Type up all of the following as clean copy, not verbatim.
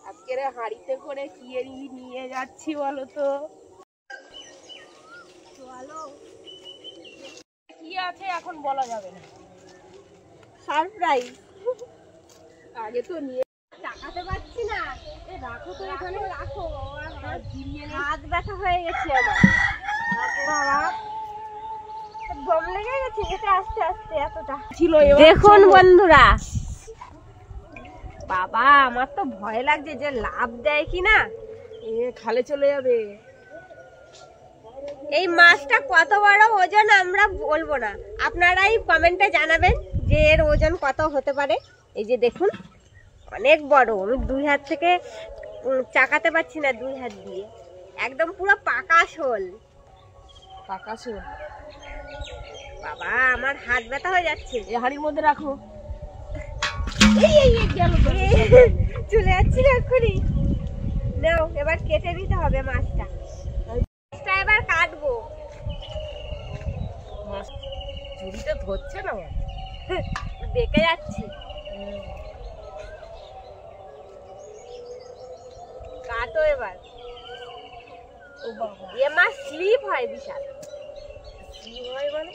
আজকে হাঁড়িতে করে কি নিয়ে যাচ্ছি বলো তো? কি আছে এখন বলা যাবে না, সারপ্রাইজ। আগে তো নিয়ে টাকাতে পাচ্ছি না। রাখো তো এখানে, রাখো। হাত ব্যথা হয়ে গেছে আমার বাবা, দম লেগে গেছে হেঁটে আস্তে আস্তে। এতটা ছিল। দেখুন বন্ধুরা, বাবা আমার তো ভয় লাগছে যে লাভ দেয় কিনা, খালে চলে যাবে। এই মাছটা কত বড় ওজন আমরা বলবো না, আপনারাই কমেন্টে জানাবেন যে এর ওজন কত হতে পারে। এই যে দেখুন অনেক বড়, আমি দুই হাত থেকে চাকাতে পারছি না, দুই হাত দিয়ে একদম পুরো পাকা শোল। পাকা শোল বাবা, আমার হাত ব্যথা হয়ে যাচ্ছে। এই হাঁড়ির মধ্যে রাখো। চলে যাচ্ছি না এক্ষুনি। নাও এবার কেটে দিতে হবে মাছটা। এবার কাটবো। ঝুড়িতে ধরছে না, দেখে যাচ্ছি। কাটো এবার। এ মাছ স্লিপ হয় বিশাল। স্লিপ হয় মানে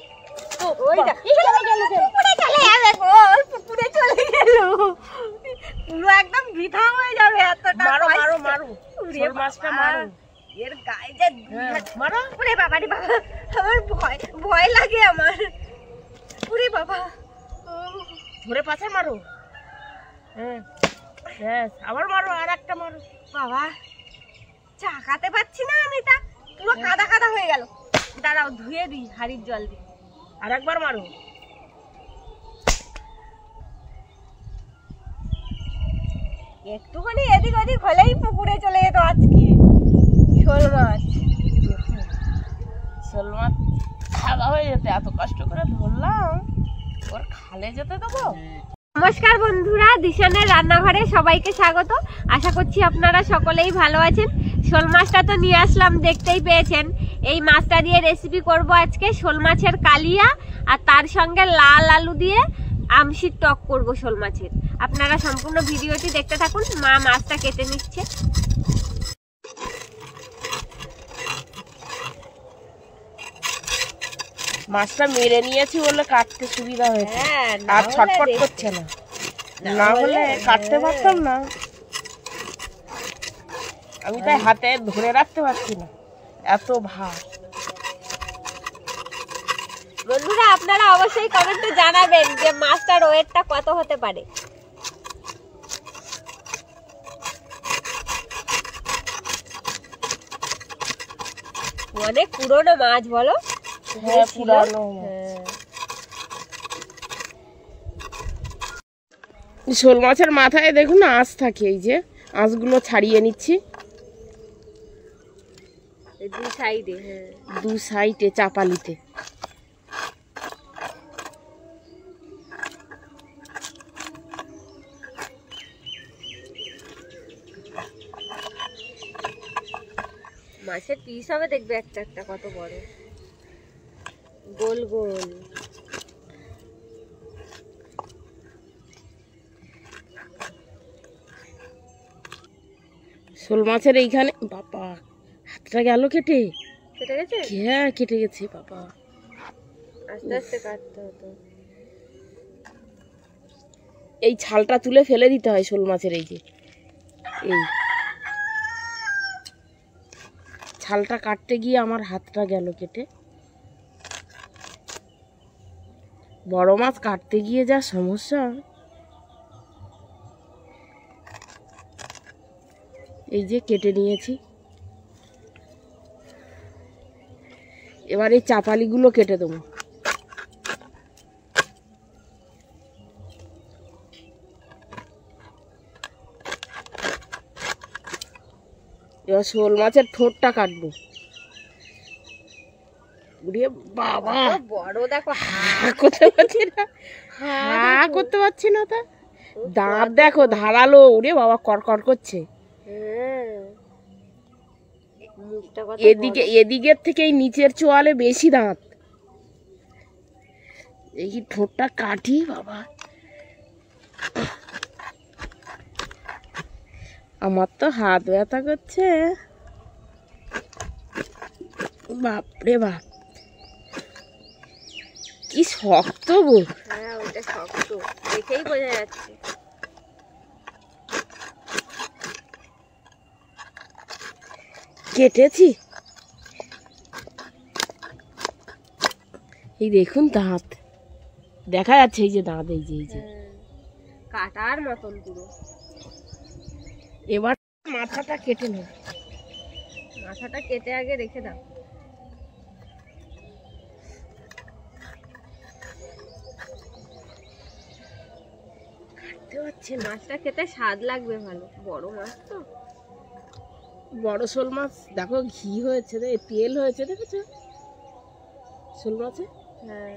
পুকুরে চলে গেল, পুরো একদম বৃথা হয়ে যাবে। এতটা মারো মারো মারো, মাছটা মারো। এর গায়ে যে মারো। ওরে বাবা রে বাবা, আমার ভয় ভয় লাগে আমার। ওরে বাবা, ধরে পাছে মারো। হ্যাঁ হ্যাঁ, আবার মারো, আর একটা মারো। বাবা চাকাতে পাচ্ছি না আমি, তা পুরো কাদা কাদা হয়ে গেল। দাঁড়াও ধুয়ে দিই হাড়ির জল দিয়ে। আর একবার মারো। একটুখানি এদিক ওদিক হলেই পুকুরে চলে যেত আজকে। শোল মাছ, শোল মাছ খাওয়া হয়ে যেত। এত কষ্ট করে ধরলাম, ওর খালে যেতে দেবো। নমস্কার বন্ধুরা, দিশানের রান্নাঘরে সবাইকে স্বাগত। আশা করছি আপনারা সকলেই ভালো আছেন। শোল মাছটা তো নিয়ে আসলাম, দেখতেই পেয়েছেন। এই মাছটা দিয়ে রেসিপি করব আজকে শোল মাছের কালিয়া, আর তার সঙ্গে লাল আলু দিয়ে আমশির টক করব শোল মাছের। আপনারা সম্পূর্ণ ভিডিওটি দেখতে থাকুন। মা মাছটা কেটে নিচ্ছে। মাছটা মেরে নিয়েছি বলে কাটতে সুবিধা হয়েছে, আর ছটফট করছে না। না হলে কাটতে পারতাম না, আমি তাই হাতে ধরে রাখতে পারছি না, এত ভার। বন্ধুরা আপনারা অবশ্যই কমেন্টে জানাবেন যে মাছটার ওয়েটটা কত হতে পারে। অনেক পুরনো মাছ বলো। হ্যাঁ পুরনো। শোল মাছের মাথায় দেখুন আঁশ থাকে, এই যে আঁশগুলো ছাড়িয়ে নিচ্ছি দু সাইডে চাপালিতে। মাছের পিস হবে, দেখবে একটা একটা কত বড়, গোল গোল। শোল মাছের এইখানে বাবা হাতটা গেল কেটে। কেটে গেছে? হ্যাঁ কেটে গেছে বাবা, আস্তে আস্তে কাটতে হতো। এই ছালটা তুলে ফেলে দিতে হয় শোল মাছের। এই যে এই ছালটা কাটতে গিয়ে আমার হাতটা গেল কেটে। বড় মাছ কাটতে গিয়ে যা সমস্যা। এই যে কেটে নিয়েছি, এবার এই চাপালিগুলো কেটে দেবো। এবার শোল মাছের ঠোঁটটা কাটবো। বাবা বড় দেখো, হা করতে পারছি না, হা করতে পারছি না। তা দাঁত দেখো ধারালো, উড়ে বাবা কড়কড় করছে। এদিকে এদিকের থেকে এই নিচের চোয়ালে বেশি দাঁত। এই ঠোঁটটা কাটি বাবা। আমার তো হাত ব্যথা করছে, বাপরে বাপ কি শক্ত গো। হ্যাঁ ওটা শক্ত, দেখেই বোঝা যাচ্ছে। কেটেছি, এই দেখুন দাঁত দেখা যাচ্ছে, এই যে দাঁত, এই যে এই যে কাটার মতন পুরো। এবার মাথাটা কেটে নেব, মাথাটা কেটে আগে রেখে দাও। মাছটা খেতে স্বাদ লাগবে ভালো, বড় মাছ তো। বড় শোল মাছ দেখো, ঘি হয়েছে রে, তেল হয়েছে, দেখেছো শোল মাছে। হ্যাঁ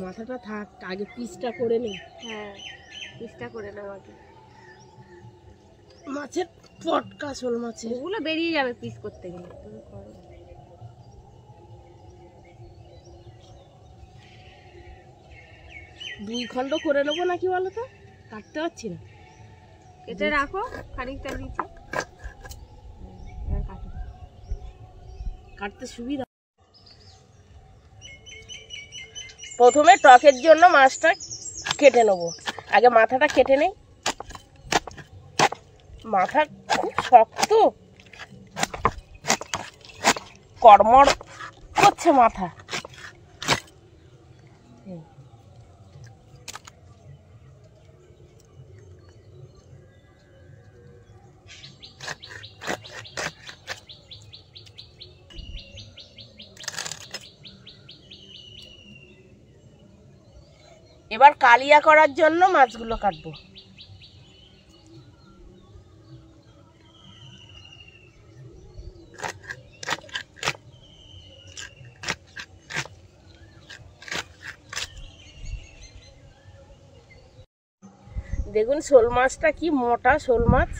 মাথাটা থাক, আগে পিসটা করে নি। হ্যাঁ পিসটা করে নাও আগে। মাছের পটকা, শোল মাছের ওগুলো বেরিয়ে যাবে পিস করতে গেলে, তুমি করো। দুই খণ্ড করে নেবো নাকি বলো তো, কাটতে পারছি না। কেটে রাখো খানিকটা নিচে, কাটতে সুবিধা। প্রথমে টকের জন্য মাছটা কেটে নেবো, আগে মাথাটা কেটে নেই। মাথা খুব শক্ত, কড়মড় করছে মাথা। এবার কালিয়া করার জন্য মাছগুলো কাটবো। দেখুন শোল মাছটা কি মোটা শোল মাছ,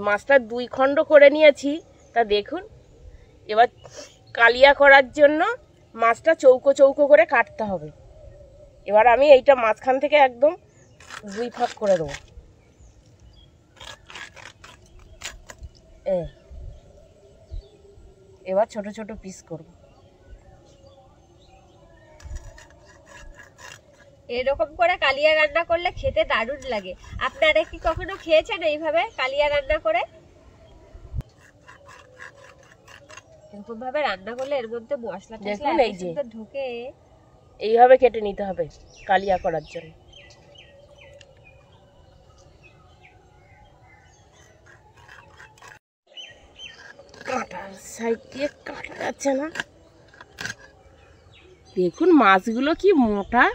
মাছটা দুই খণ্ড করে নিয়েছি। তা দেখুন, এবার কালিয়া করার জন্য মাছটা চৌকো চৌকো করে কাটতে হবে। এবার আমি এইটা মাঝখান থেকে একদম দুই ভাগ করে দেবো। এবার ছোট ছোট পিস করব। এরকম করে কালিয়া রান্না করলে খেতে দারুণ লাগে। আপনারা কি কখনো খেয়েছেন এইভাবে কালিয়া রান্না করে? এরকম ভাবে রান্না করলে এর মধ্যে মশলা দেখুন, এই যে ঢোকে। এইভাবে কেটে নিতে হবে কালিয়া করার জন্য। কাটার সাইড দিয়ে কাটা যাচ্ছে না। দেখুন মাছগুলো কি মোটা,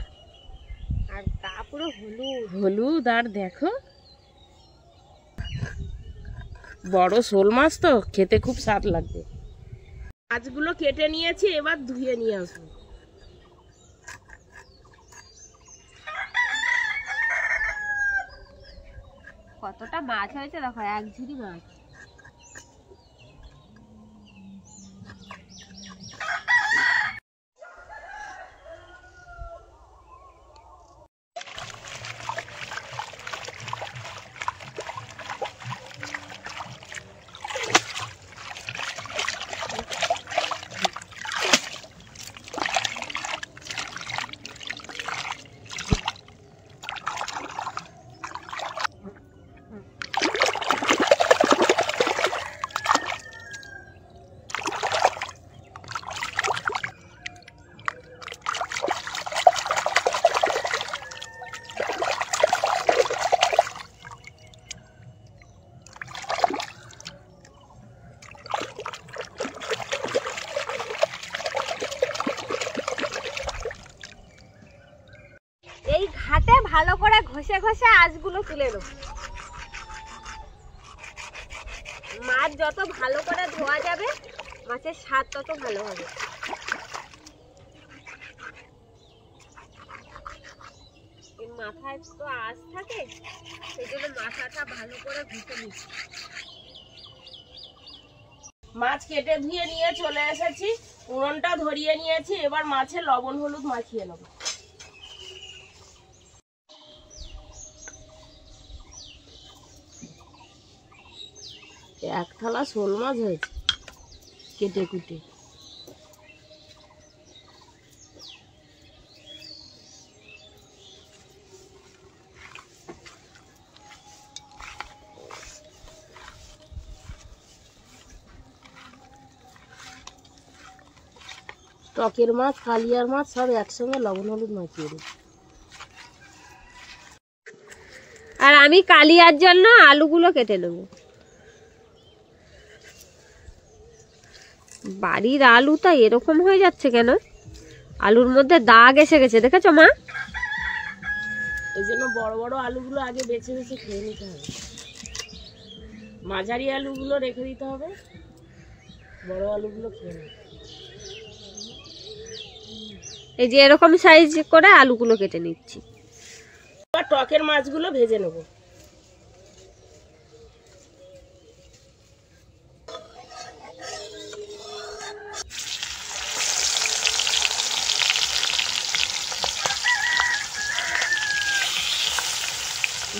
আর তা পুরো হলুদ হলুদ। আর দেখো বড় শোল মাছ তো, খেতে খুব স্বাদ লাগবে। মাছগুলো কেটে নিয়েছি, এবার ধুয়ে নিয়ে আসবো। কতটা মাছ হয়েছে দেখো, এক ঝুড়ি মাছ। এই ঘাটে ভালো করে ঘষে ঘষে আঁশগুলো তুলে নেব। মাছ যত ভালো করে ধোয়া যাবে, মাছের স্বাদ তত ভালো হবে। এই মাথায় তো আঁশ থাকে, সেই জন্য মাথাটা ভালো করে ঘষে নিচ্ছি। মাছ কেটে ধুয়ে নিয়ে চলে এসেছি, উনুনটা ধরিয়ে নিয়েছি। এবার মাছে লবণ হলুদ মাখিয়ে নেব। এক থালা শোল মাছ হয়েছে কেটে কুটে। টকের মাছ, কালিয়ার মাছ সব একসঙ্গে লবণ হলুদ মাখিয়ে দিই। আর আমি কালিয়ার জন্য আলুগুলো কেটে নেব। বাড়ির আলুটা এরকম হয়ে যাচ্ছে কেন? আলুর মধ্যে দাগ এসে গেছে, দেখেছো মা? ওই জন্য বড় বড় আলুগুলো আগে বেছে বেছে খেয়ে নিতে হবে, মাঝারি আলুগুলো রেখে দিতে হবে, বড় আলুগুলো খেয়ে নিতে। এই যে এরকম সাইজ করে আলুগুলো কেটে নিচ্ছি। এবার টকের মাছগুলো ভেজে নেব।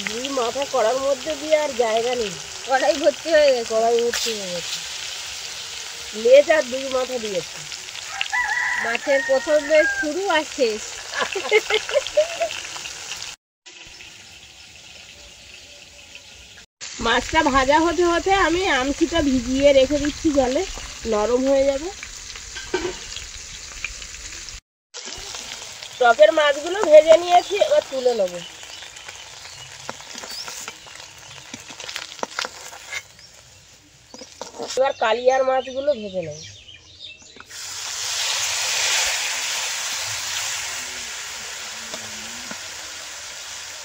দুই মাথা কড়ার মধ্যে দিয়ে আর জায়গা নেই, কড়াই ভর্তি হয়ে গেছে। কড়াই ভর্তি হয়ে গেছে। লেজ আর দুই মাথা দিয়েছে। মাছের প্রথমে শুরু আর শেষ। মাছটা ভাজা হতে হতে আমি আমচিটা ভিজিয়ে রেখে দিচ্ছি, জলে নরম হয়ে যাবে। টকের মাছগুলো ভেজে নিয়েছি, এবার তুলে নেব। এবার কালিয়ার মাছগুলো ভেজে নেব।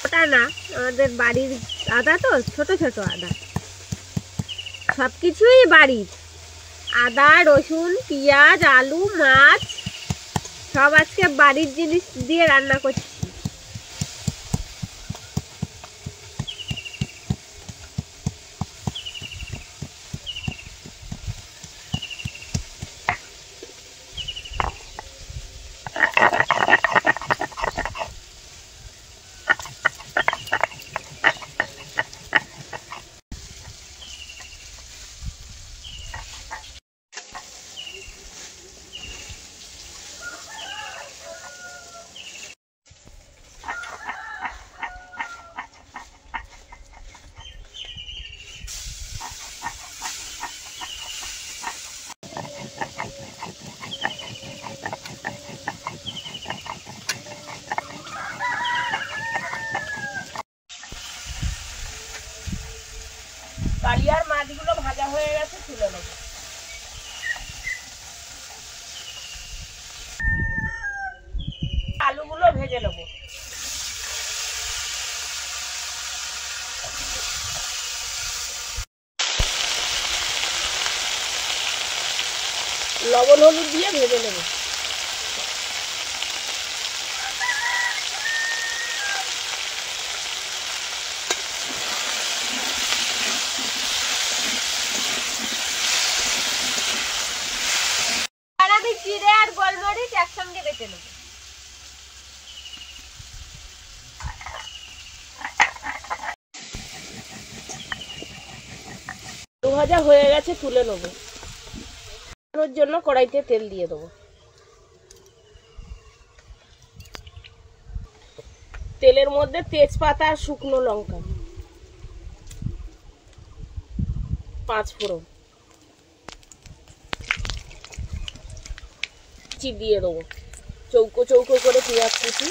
ওটা না, আমাদের বাড়ির আদা তো, ছোট ছোট আদা, সবকিছুই বাড়ির। আদা, রসুন, পেঁয়াজ, আলু, মাছ সব আজকে বাড়ির জিনিস দিয়ে রান্না করছি। কালিয়ার মাছগুলো ভাজা হয়ে গেছে, তুলে নেব। আলুগুলো ভেজে নেব। লবণ হলুদ দিয়ে ভেজে নেব। আর আমি জিরে আর গোলমরিচ একসঙ্গে বেটে নেব। আলু ভাজা হয়ে গেছে, তুলে নেব। ওর জন্য কড়াইতে তেল দিয়ে দেবো। তেলের মধ্যে তেজপাতা আর শুকনো লঙ্কা, 5 ফোড়ন দিয়ে দেবো। চৌকো চৌকো করে পেঁয়াজ কুচি,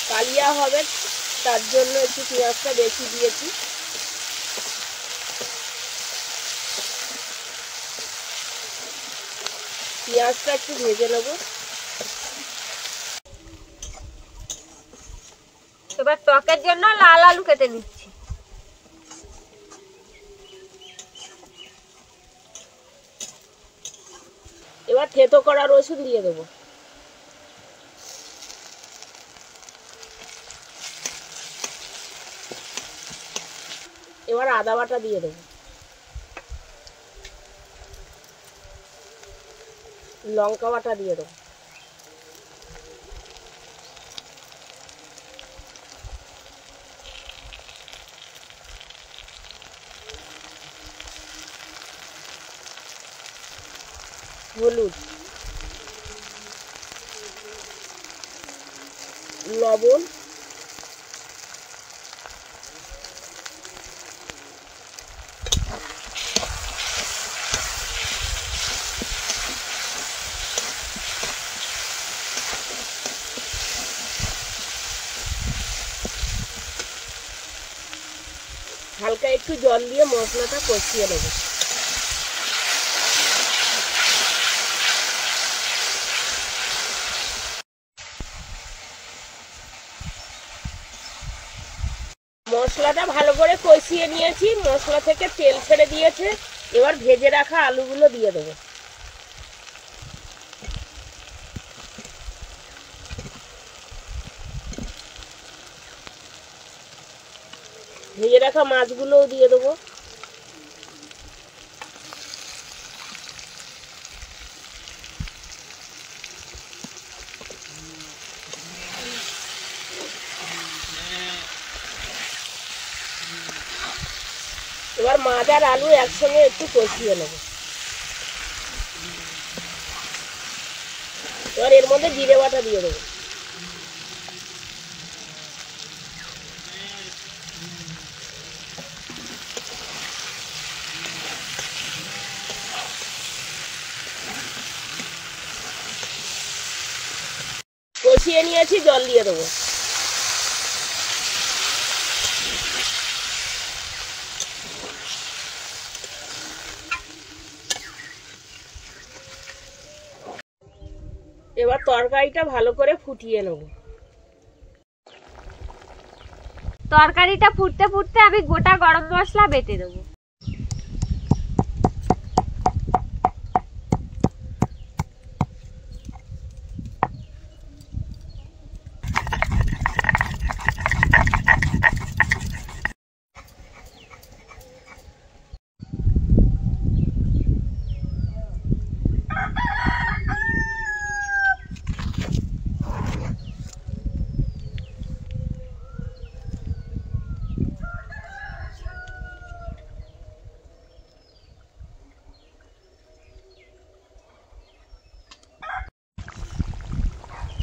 কালিয়া হবে তার জন্য একটু পেঁয়াজটা বেশি দিয়েছি। পেঁয়াজটা একটু ভেজে নেব। এবার টকের জন্য লাল আলু কেটে নিচ্ছি। এবার থেতো করা রসুন দিয়ে দেবো। এবার আদা বাটা দিয়ে দেবো, লঙ্কা বাটা দিয়ে দেবো, হলুদ, লবণ, হালকা একটু জল দিয়ে মশলাটা কষিয়ে নেব। মশলাটা ভালো করে কষিয়ে নিয়েছি, মশলা থেকে তেল ছেড়ে দিয়েছে। এবার ভেজে রাখা আলুগুলো দিয়ে দেবো। ভেজে রাখা মাছগুলোও দিয়ে দেবো। এবার মাছ আর আলু একসঙ্গে একটু কষিয়ে নেব। এবার এর মধ্যে জিরে বাটা দিয়ে দেবো। কষিয়ে নিয়েছি, জল দিয়ে দেবো। এবার তরকারিটা ভালো করে ফুটিয়ে নেব। তরকারিটা ফুটতে ফুটতে আমি গোটা গরম মশলা বেটে দেবো।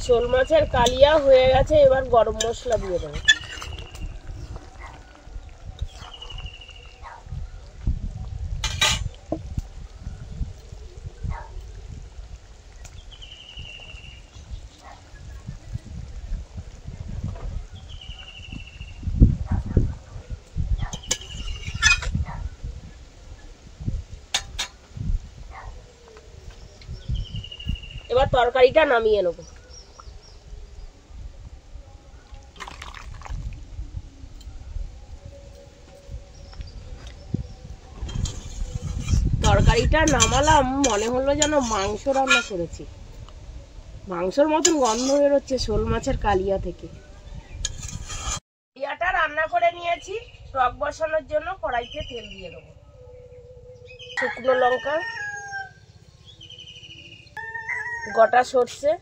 শোল মাছের কালিয়া হয়ে গেছে, এবার গরম মশলা দিয়ে দেবো। এবার তরকারিটা নামিয়ে নেব। তরকারিটা নামালাম, মনে হলো যেন মাংস রান্না করেছি। মাংসর মতন গন্ধ বেরোচ্ছে শোল মাছের কালিয়া থেকে। কালিয়াটা রান্না করে নিয়েছি। টক বসানোর জন্য কড়াইতে তেল দিয়ে দেবো। শুকনো লঙ্কা, গোটা সর্ষে,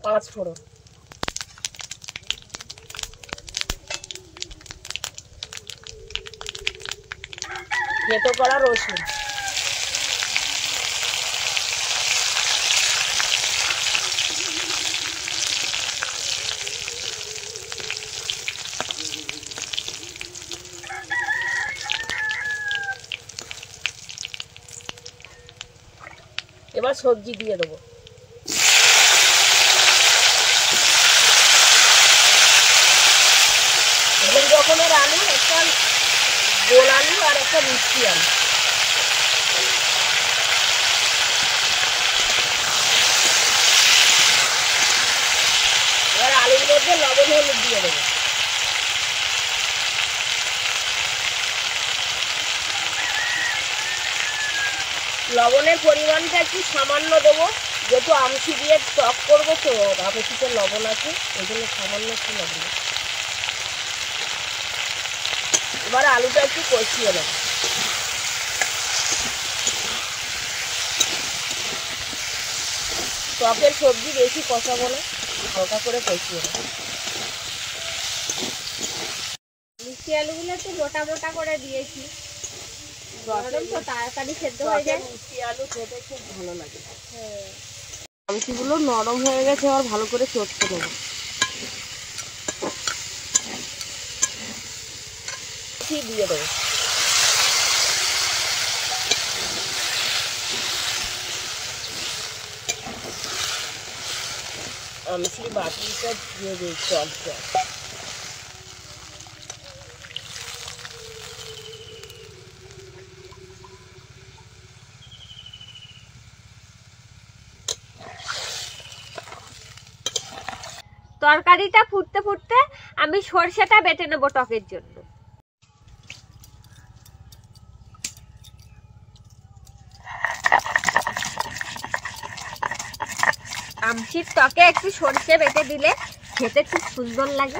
5 ফোড়ন, থেতো করা রসুন, এবার সবজি দিয়ে দেবো। দুই রকমের আলু, একটা গোল আলু আর একটা মিষ্টি আলু। এবার আলুর মধ্যে লবণ হলুদ দিয়ে দেবো। লবণের পরিমাণটা একটু সামান্য দেবো, যেহেতু আমসি দিয়ে টক করবো তো আমসিতে লবণ আছে, ওই জন্য সামান্য একটু লবণ। এবার আলুটা একটু কষিয়ে নেব। টকের সবজি বেশি কষাবো না, হালকা করে কষিয়ে নেব। মিষ্টি আলুগুলো একটু মোটা মোটা করে দিয়েছি, তাড়াতাড়ি সেদ্ধ হয়ে যায়। মিষ্টি আলু খেতে খুব ভালো লাগে। আমচিগুলো নরম হয়ে গেছে, আর ভালো করে চটকে দেবো। দিয়ে দেবো আমচি বাটিটা দিয়ে দিই জলটা। তরকারিটা ফুটতে ফুটতে আমি সরষেটা বেটে নেবো টকের জন্য। আমচির টকে একটু সরষে বেটে দিলে খেতে খুব সুন্দর লাগে।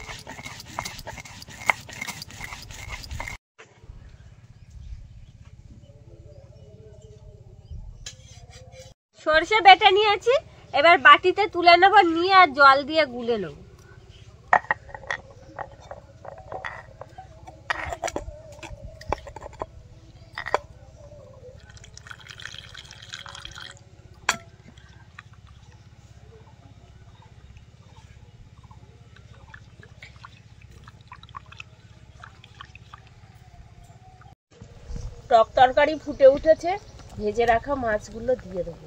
সরষে বেটে নিয়েছি, এবার বাটিতে তুলে নেবো, নিয়ে আর জল দিয়ে গুলে নেবো। টক তরকারি ফুটে উঠেছে, ভেজে রাখা মাছগুলো দিয়ে দেবো।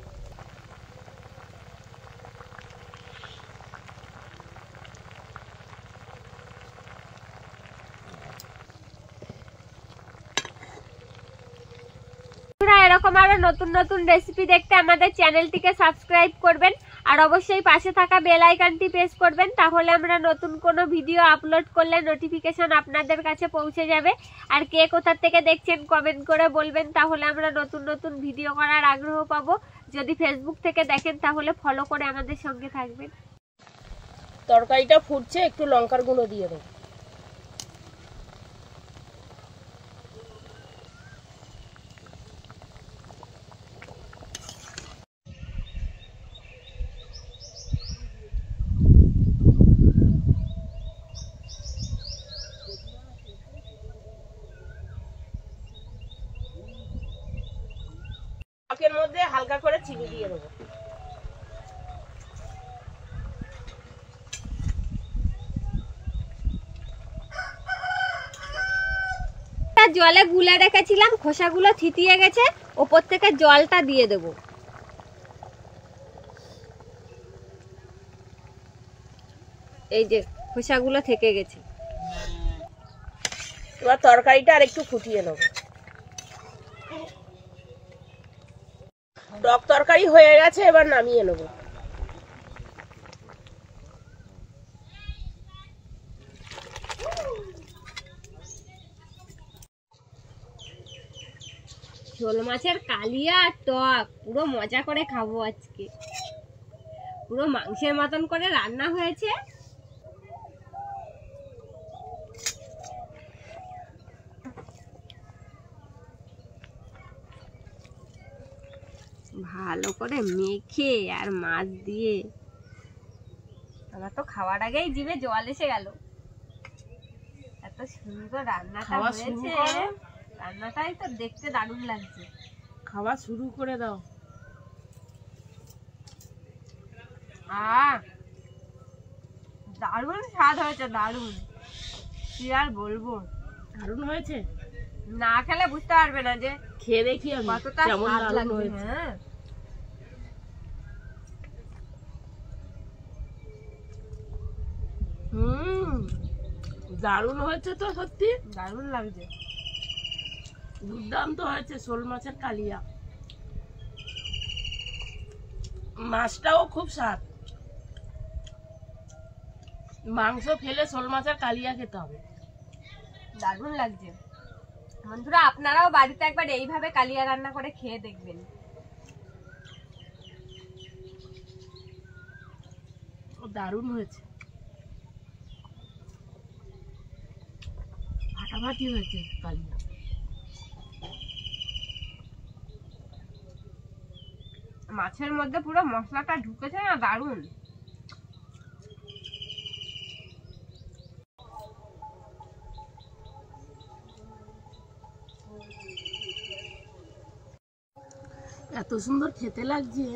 এরকম আরো নতুন নতুন রেসিপি দেখতে আমাদের চ্যানেলটিকে সাবস্ক্রাইব করবেন, আর অবশ্যই পাশে থাকা বেল আইকনটি প্রেস করবেন, তাহলে আমরা নতুন কোনো ভিডিও আপলোড করলে নোটিফিকেশন আপনাদের কাছে পৌঁছে যাবে। আর কে কোথা থেকে দেখছেন কমেন্ট করে বলবেন, তাহলে আমরা নতুন নতুন ভিডিও করার আগ্রহ পাবো। যদি ফেসবুক থেকে দেখেন তাহলে ফলো করে আমাদের সঙ্গে থাকবেন। তরকারিটা ফুটছে, একটু লঙ্কার গুঁড়ো দিয়ে দেবো। টকের মধ্যে হালকা করে চিনি দিয়ে দেবো। জলে গুলে রেখেছিলাম, খোসাগুলো থিতিয়ে গেছে, ওপর থেকে জলটা দিয়ে দেব। এই যে খোসাগুলো থেকে গেছে। এবার তরকারিটা আর একটু ফুটিয়ে নেব। টক তরকারি হয়ে গেছে, এবার নামিয়ে নেব। শোল মাছের কালিয়া আর টক পুরো মজা করে খাবো আজকে। পুরো মাংসের মতন করে রান্না হয়েছে। ভালো করে মেখে আর মাছ দিয়ে আমার তো খাওয়ার আগেই জিভে জল এসে গেল। এত সুন্দর রান্নাটা হয়েছে, রান্নাটাই তো দেখতে দারুণ লাগছে। খাওয়া শুরু করে দাও। দারুণ স্বাদ হয়েছে, দারুণ, কি আর বলবো। দারুণ হয়েছে, না খেলে বুঝতে পারবে না যে খেয়ে দেখি আমি কতটা স্বাদ লাগবে। হ্যাঁ, দারুণ হয়েছে তো, সত্যি দারুণ লাগছে, দুর্দান্ত হয়েছে। শোল মাছের কালিয়া, মাছটাও খুব স্বাদ। মাংস ফেলে শোল মাছের কালিয়া খেতে হবে, দারুণ লাগছে। বন্ধুরা, আপনারাও বাড়িতে একবার এইভাবে কালিয়া রান্না করে খেয়ে দেখবেন। দারুণ হয়েছে, ফাটাফাটি হয়েছে কালিয়া। মাছের মধ্যে পুরো মশলাটা ঢুকেছে না, দারুণ। এত সুন্দর খেতে লাগছে।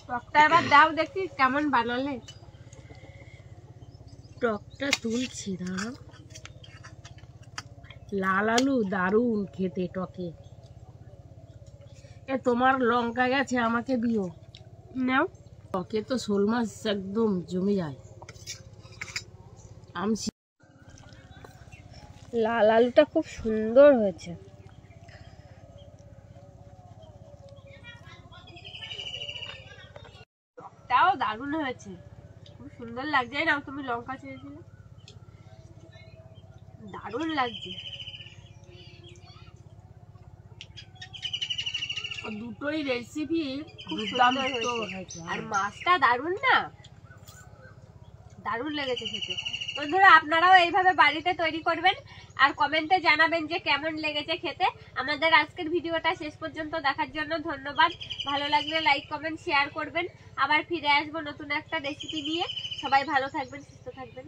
টকটা এবার দাও দেখি কেমন বানালে। টকটা তুলছি, দাঁড়াও। লাল আলু দারুণ খেতে টকে। এ তোমার লঙ্কা গেছে, আমাকে দিও। নাও। টকে তো শোল মাছ একদম জমে যায়। লাল আলুটা খুব সুন্দর হয়েছে। টকটাও দারুণ হয়েছে, খুব সুন্দর লাগছে। নাও, তুমি লঙ্কা চেয়েছিলে, দারুণ লাগছে। দুটোই রেসিপি আর মাছটা দারুণ না, দারুণ লেগেছে খেতে। বন্ধুরা, আপনারাও এইভাবে বাড়িতে তৈরি করবেন আর কমেন্টে জানাবেন যে কেমন লেগেছে খেতে। আমাদের আজকের ভিডিওটা শেষ পর্যন্ত দেখার জন্য ধন্যবাদ। ভালো লাগলে লাইক কমেন্ট শেয়ার করবেন। আবার ফিরে আসবো নতুন একটা রেসিপি নিয়ে। সবাই ভালো থাকবেন, সুস্থ থাকবেন।